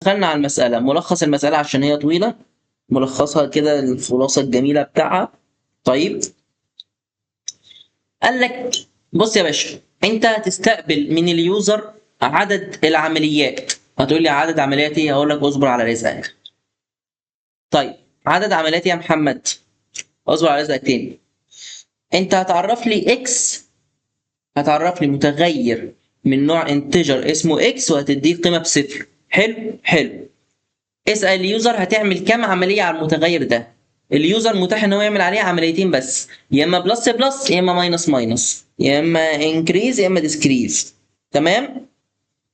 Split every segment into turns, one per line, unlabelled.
دخلنا على المساله، ملخص المساله عشان هي طويله، ملخصها كده الخلاصه الجميله بتاعها. طيب قال لك بص يا باشا، انت هتستقبل من اليوزر عدد العمليات. هتقول لي عدد عمليات ايه؟ هقول لك اصبر على رزقك. طيب عدد عمليات يا محمد؟ اصبر على رزقك تاني. انت هتعرف لي اكس، هتعرف لي متغير من نوع انتجر اسمه اكس وهتديه قيمه بصفر. حلو حلو. اسال اليوزر هتعمل كام عمليه على المتغير ده. اليوزر متاح ان هو يعمل عليه عمليتين بس، يا اما بلس بلس يا اما ماينس ماينس، يا اما انكريز يا اما ديسكريز. تمام.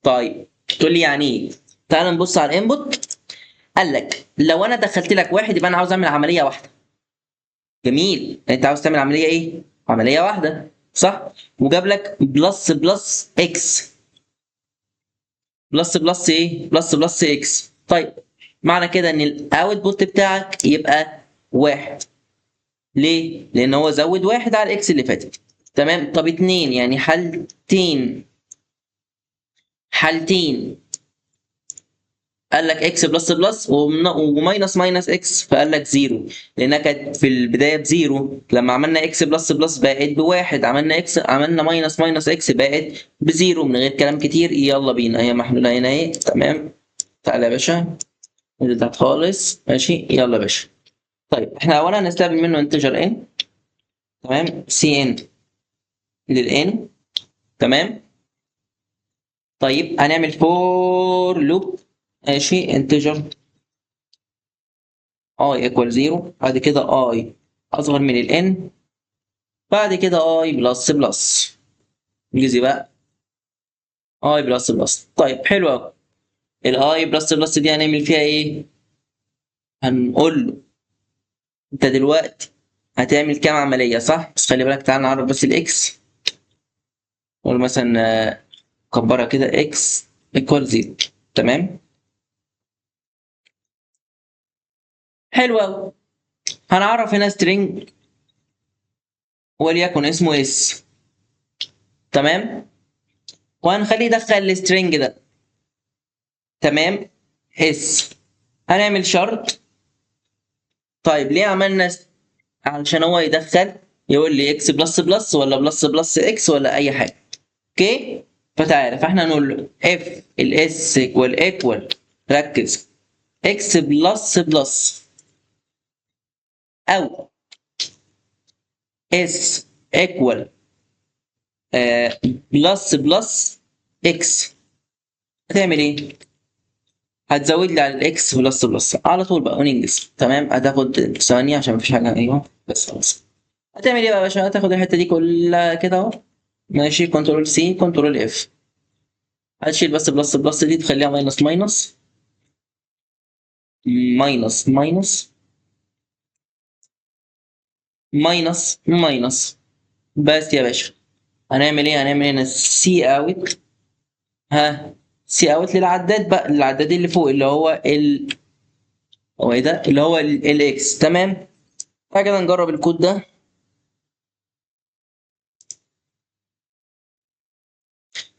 طيب تقول لي يعني ايه؟ تعال نبص على الانبوت. قال لك لو انا دخلت لك واحد يبقى انا عاوز اعمل عمليه واحده. جميل، انت عاوز تعمل عمليه ايه؟ عمليه واحده صح. وجاب لك بلس بلس اكس. بلس بلس ايه؟ بلس بلس اكس. طيب معنى كده ان الاوتبوت بتاعك يبقى واحد. ليه؟ لان هو زود واحد على الاكس اللي فاتت. تمام. طب اتنين يعني حالتين، حالتين قال لك اكس بلس بلس وماينس ماينس اكس، فقال لك زيرو لانها كانت في البدايه بزيرو. لما عملنا اكس بلس بلس بقت بواحد، عملنا اكس، عملنا ماينس ماينس اكس بقت بزيرو. من غير كلام كتير يلا بينا، هي محلوله هنا اهي. تمام. تعالى يا باشا اللي تحت خالص. ماشي يلا يا باشا. طيب احنا اولا هنستقبل منه انتجر ان. تمام. سي ان للان. تمام. طيب هنعمل فور لوب. ماشي انتجر اي ايكوال 0، بعد كده اي اصغر من الان، بعد كده اي بلس بلس. انجزي بقى. اي بلس بلس. طيب حلو قوي. الاي بلس بلس دي هنعمل فيها ايه؟ هنقول له انت دلوقتي هتعمل كام عمليه صح؟ بس خلي بالك، تعال نعرف بس الاكس. نقول مثلا كبرها كده اكس ايكوال 0. تمام. حلو قوي. هنعرف هنا سترينج وليكن اسمه اس. تمام. وهنخليه يدخل السترينج ده. تمام. اس. هنعمل شرط. طيب ليه عملنا علشان هو يدخل يقول لي اكس بلس بلس ولا بلس بلس اكس ولا اي حاجه. اوكي. فتعالى فاحنا نقول له اف الاس ايكوال ركز اكس بلس بلس او اس ايكوال بلس بلس اكس. هتعمل ايه؟ هتزود لي على الاكس بلس بلس على طول بقى وننجز. تمام. هتاخد ثواني عشان مفيش حاجه. ايوه بس خلاص. هتعمل ايه بقى يا باشا؟ هتاخد الحته دي كلها كده اهو. ماشي. كنترول سي كنترول اف. هتشيل بس بلس بلس دي تخليها ماينس ماينس ماينس ماينس ماينس ماينس. بس يا باشا هنعمل ايه؟ هنعمل هنا سي اوت. ها سي اوت للعداد بقى، العداد اللي فوق اللي هو هو ايه ده؟ اللي هو الاكس. تمام. تعالى كده نجرب الكود ده.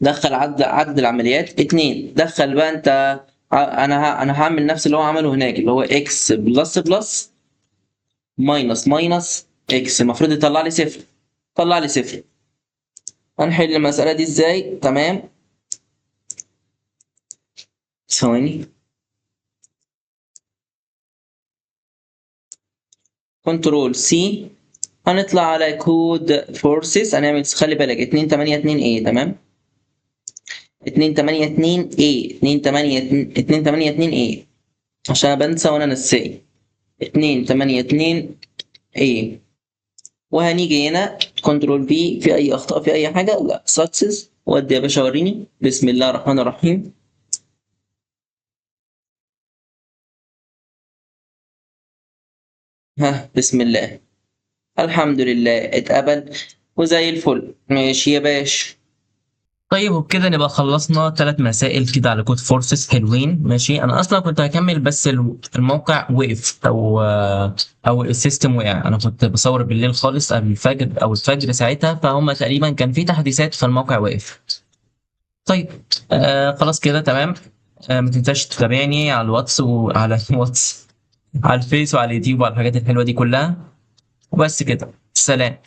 دخل عدد العمليات اتنين. دخل بقى انت انا هعمل نفس اللي هو عمله هناك، اللي هو اكس بلس بلس ماينس ماينس اكس. المفروض يطلع لي صفر. طلع لي صفر. هنحل المسألة دي ازاي؟ تمام. ثواني. كنترول سي. هنطلع على كود فورسز. هنعمل خلي بالك 282 ايه. تمام. 282 ايه 282 ايه عشان بنسى وانا نسي. 282 ايه. وهنيجي هنا كنترول في اي اخطاء في اي حاجه؟ لا سكسس. ودي يا باشا وريني. بسم الله الرحمن الرحيم. ها بسم الله. الحمد لله اتقبل وزي الفل. ماشي يا باشا. طيب وبكده نبقى خلصنا 3 مسائل كده على كود فورسز حلوين. ماشي. انا اصلا كنت هكمل بس الموقع وقف او السيستم وقع. انا كنت بصور بالليل خالص قبل الفجر او الفجر ساعتها، فهم تقريبا كان في تحديثات فالموقع وقف. طيب خلاص كده تمام. ما تنساش تتابعني على الواتس وعلى الواتس، على الفيس وعلى اليوتيوب وعلى الحاجات الحلوة دي كلها. وبس كده، سلام.